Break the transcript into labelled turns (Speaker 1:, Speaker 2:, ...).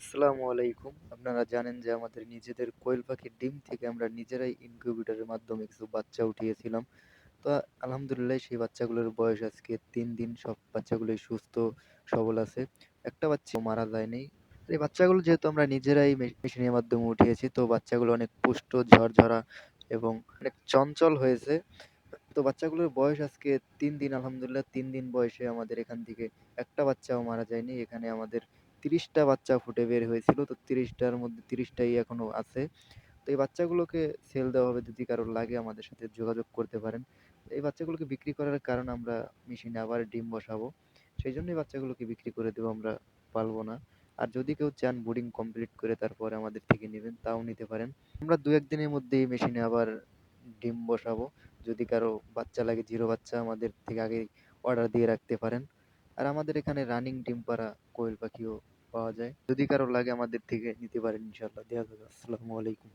Speaker 1: আসসালামু আলাইকুম। আপনারা জানেন যে আমাদের নিজেদের কোয়েল পাখির ডিম থেকে আমরা নিজেরাই ইনকিউবেটরের মাধ্যমে কিছু বাচ্চা উঠিয়েছিলাম। তো আলহামদুলিল্লাহ সেই বাচ্চাগুলোর বয়স আজকে ৩ দিন। সব বাচ্চাগুলোই সুস্থ সবল আছে। একটা বাচ্চাও মারা যায়নি। তো এই বাচ্চাগুলো যেহেতু আমরা নিজেরাই মেশিনের মাধ্যমে উঠিয়েছি, তো বাচ্চাগুলো অনেক পুষ্ট, ঝরঝরা এবং অনেক চঞ্চল হয়েছে। তো বাচ্চাগুলোর বয়স আজকে ৩ দিন। আলহামদুলিল্লাহ ৩ দিন বয়সে আমাদের এখান থেকে একটা বাচ্চাও মারা যায়নি। এখানে আমাদের ৩০ টা বাচ্চা ফুটে বের হয়েছিল। তো ৩০ টার মধ্যে ৩০ টাই এখনো আছে। তো এই বাচ্চাগুলোকে সেল দেওয়া হবে, যদি কারোর লাগে আমাদের সাথে যোগাযোগ করতে পারেন। এই বাচ্চাগুলোকে বিক্রি করার কারণ আমরা মেশিনে আবার ডিম বসাবো। সেইজন্য এই বাচ্চাগুলোকে বিক্রি করে দেব, আমরা পালবো না। আর যদি কেউ চান ব্রুডিং কমপ্লিট করে তারপরে আমাদের থেকে নিবেন, তাও নিতে পারেন। আমরা ২-১ দিনের মধ্যেই মেশিনে আবার ডিম বসাবো। যদি কারো বাচ্চা লাগে, জিরো বাচ্চা, আমাদের থেকে আগেই অর্ডার দিয়ে রাখতে পারেন। আর আমাদের এখানে রানিং ডিম পাড়া কোয়েল পাখিও পাওয়া যায়। যদি কারো লাগে আমাদের থেকে নিতে পারেন, ইনশাআল্লাহ দেয়া যাবে। আসসালামু আলাইকুম।